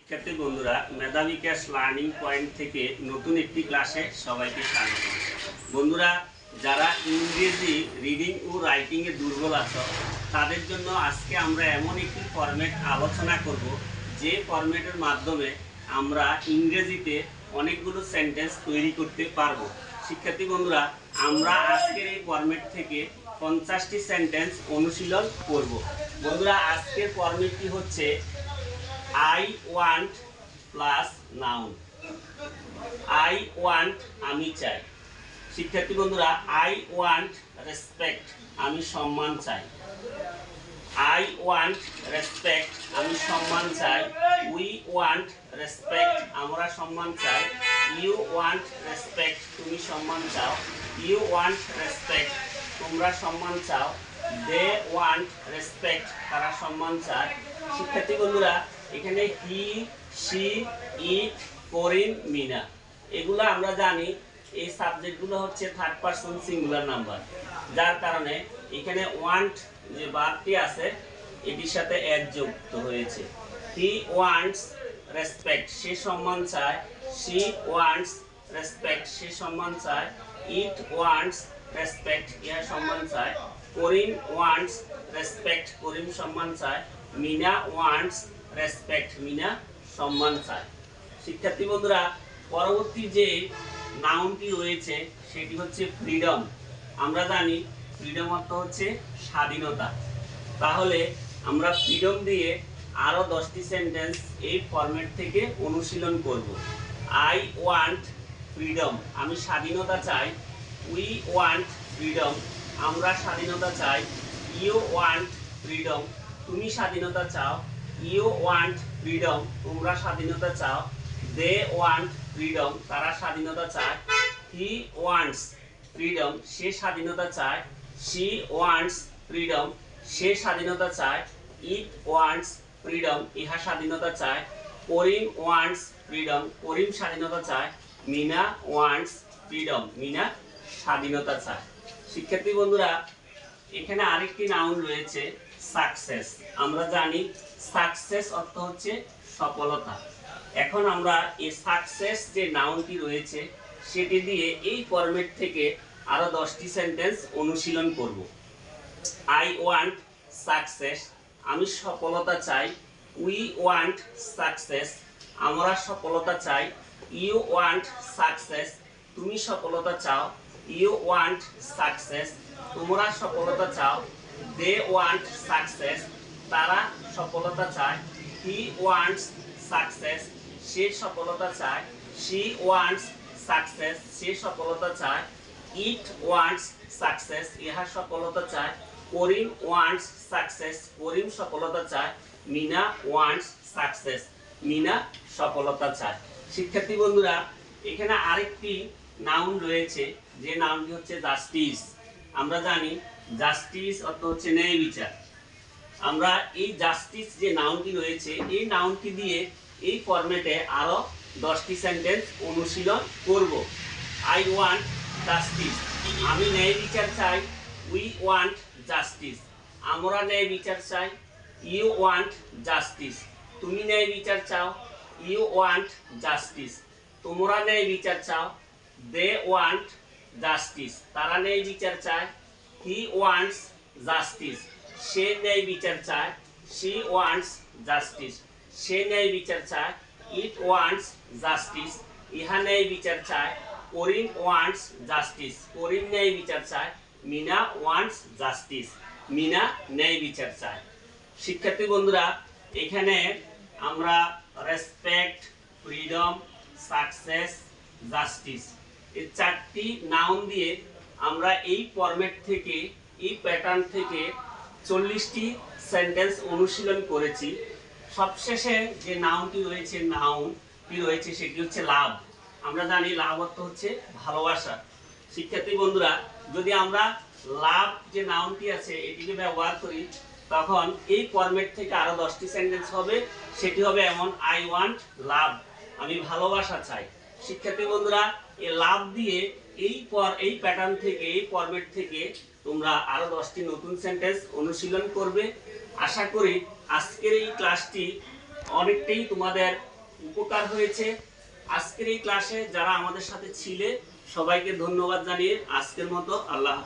শিক্ষার্থী বন্ধুরা, মেধাবী ক্যাশ লার্নিং পয়েন্ট থেকে নতুন একটি ক্লাসে সবাইকে স্বাগত। বন্ধুরা, যারা ইংরেজি রিডিং ও রাইটিং এ দুর্বল আছো তাদের জন্য আজকে আমরা এমন একটি ফরম্যাট আলোচনা করব যে ফরম্যাটের মাধ্যমে আমরা ইংরেজিতে অনেকগুলো সেন্টেন্স তৈরি করতে পারবো। শিক্ষার্থী বন্ধুরা, আমরা আজকের এই ফরম্যাট থেকে 50টি সেন্টেন্স অনুশীলন করব। বন্ধুরা, আজকের ফরম্যাটটি হচ্ছে I want plus noun. I want আমি চাই। শিক্ষার্থী বন্ধুরা, I want রেসপেক্ট আমি সম্মান চাই। I want রেসপেক্ট আমি সম্মান চাই। We want রেসপেক্ট আমরা সম্মান চাই। You want রেসপেক্ট তুমি সম্মান চাও। You want রেসপেক্ট তোমরা সম্মান চাও। They want রেসপেক্ট তারা সম্মান চায়। শিক্ষার্থী বন্ধুরা, এখানে হি, শি, ইট, করিম, মিনা এগুলো আমরা জানি এই সাবজেক্টগুলো হচ্ছে থার্ড পারসন সিঙ্গুলার নাম্বার, যার কারণে এখানে ওয়ান্ট যে ভার্বটি আছে এটির সাথে এড যুক্ত হয়েছে। হি ওয়ান্টস রেসপেক্ট সে সম্মান চায়। শি ওয়ান্টস রেসপেক্ট সে সম্মান চায়। ইট ওয়ান্টস রেসপেক্ট ইহা সম্মান চায়। করিম ওয়ান্টস রেসপেক্ট করিম সম্মান চায়। মিনা ওয়ান্টস রেসপেক্ট মিনা সম্মান চায়। শিক্ষার্থী বন্ধুরা, পরবর্তী যে নাউনটি রয়েছে সেটি হচ্ছে ফ্রিডম। আমরা জানি ফ্রিডম অর্থ হচ্ছে স্বাধীনতা। তাহলে আমরা ফ্রিডম দিয়ে আরও 10টি সেন্টেন্স এই ফরম্যাট থেকে অনুশীলন করব। আই ওয়ান্ট ফ্রিডম আমি স্বাধীনতা চাই। উই ওয়ান্ট ফ্রিডম আমরা স্বাধীনতা চাই। ইউ ওয়ান্ট ফ্রিডম তুমি স্বাধীনতা চাও। ইউ ওয়ান্ট ফ্রিডম তোমরা স্বাধীনতা চাও। দে ওয়ান্ট ফ্রিডম তারা স্বাধীনতা চায়। হি ওয়ান্টস ফ্রিডম সে স্বাধীনতা চায়। শি ওয়ান্টস ফ্রিডম সে স্বাধীনতা চায়। ইট ওয়ান্টস ফ্রিডম ইহা স্বাধীনতা চায়। করিম ওয়ান্টস ফ্রিডম করিম স্বাধীনতা চায়। মিনা ওয়ান্টস ফ্রিডম মিনা স্বাধীনতা চায়। শিক্ষার্থী বন্ধুরা, এখানে আরেকটি নাউন রয়েছে সাকসেস। আমরা জানি সাকসেস অর্থ হচ্ছে সফলতা। এখন আমরা এই সাকসেস যে নাউনটি রয়েছে সেটি দিয়ে এই ফরম্যাট থেকে আরো 10টি সেন্টেন্স অনুশীলন করব। আই ওয়ান্ট সাকসেস আমি সফলতা চাই। উই ওয়ান্ট সাকসেস আমরা সফলতা চাই। ইউ ওয়ান্ট সাকসেস তুমি সফলতা চাও। ইউ ওয়ান্ট সাকসেস তোমরা সফলতা চাও। দে ওয়ান্ট সাকসেস তারা সফলতা চায়। হি ওয়ান্টস সাকসেস সে সফলতা চায়। শি ওয়ান্টস সাকসেস সে সফলতা চায়। ইট ওয়ান্টস সাকসেস ইহা সফলতা চায়। করিম ওয়ান্টস সাকসেস করিম সফলতা চায়। মিনা ওয়ান্টস সাকসেস মিনা সফলতা চায়। শিক্ষার্থী বন্ধুরা, এখানে আরেকটি নাউন রয়েছে যে নাউনটি হচ্ছে জাস্টিস। আমরা জানি জাস্টিস অর্থ হচ্ছে ন্যায় বিচার। আমরা এই জাস্টিস যে নাউনটি রয়েছে এই নাউনটি দিয়ে এই ফরম্যাটে আরো 10টি সেন্টেন্স অনুশীলন করব। আই ওয়ান্ট জাস্টিস আমি ন্যায় বিচার চাই। উই ওয়ান্ট জাস্টিস আমরা ন্যায় বিচার চাই। ইউ ওয়ান্ট জাস্টিস তুমি ন্যায় বিচার চাও। ইউ ওয়ান্ট জাস্টিস তোমরা ন্যায় বিচার চাও। দে ওয়ান্ট জাস্টিস তারা ন্যায় বিচার চায়। হি ওয়ান্টস জাস্টিস সে ন্যায় বিচার চায়। শি ওয়ান্টস জাস্টিস সে ন্যায় বিচার চায়। ইট ওয়ান্টস জাস্টিস ইহা ন্যায় বিচার চায়। করিম ওয়ান্টস জাস্টিস করিম ন্যায় বিচার চায়। মিনা ওয়ান্টস জাস্টিস মিনা ন্যায় বিচার চায়। শিক্ষার্থী বন্ধুরা, এখানে আমরা রেসপেক্ট, ফ্রিডম, সাকসেস, জাস্টিস এই 4টি নাউন দিয়ে আমরা এই ফরম্যাট থেকে এই প্যাটার্ন থেকে 40টি সেন্টেন্স অনুশীলন করেছি। সবশেষে যে নাউনটি রয়েছে সেটি হচ্ছে লাভ। আমরা জানি লাভ অর্থ হচ্ছে ভালোবাসা। শিক্ষার্থী বন্ধুরা, যদি আমরা লাভ যে নাউনটি আছে এটিকে ব্যবহার করি তখন এই ফরম্যাট থেকে আরো 10টি সেন্টেন্স হবে। সেটি হবে এমন আই ওয়ান্ট লাভ আমি ভালোবাসা চাই। শিক্ষার্থী বন্ধুরা, এই লাভ দিয়ে এই প্যাটার্ন থেকে এই ফরম্যাট থেকে তোমরা আরো 10টি নতুন সেন্টেন্স অনুশীলন করবে। আশা করি আজকের এই ক্লাসটি অনেকটাই তোমাদের উপকার হয়েছে। আজকের এই ক্লাসে যারা আমাদের সাথে ছিলে সবাইকে ধন্যবাদ জানিয়ে আজকের মতো আল্লাহ হাফেজ।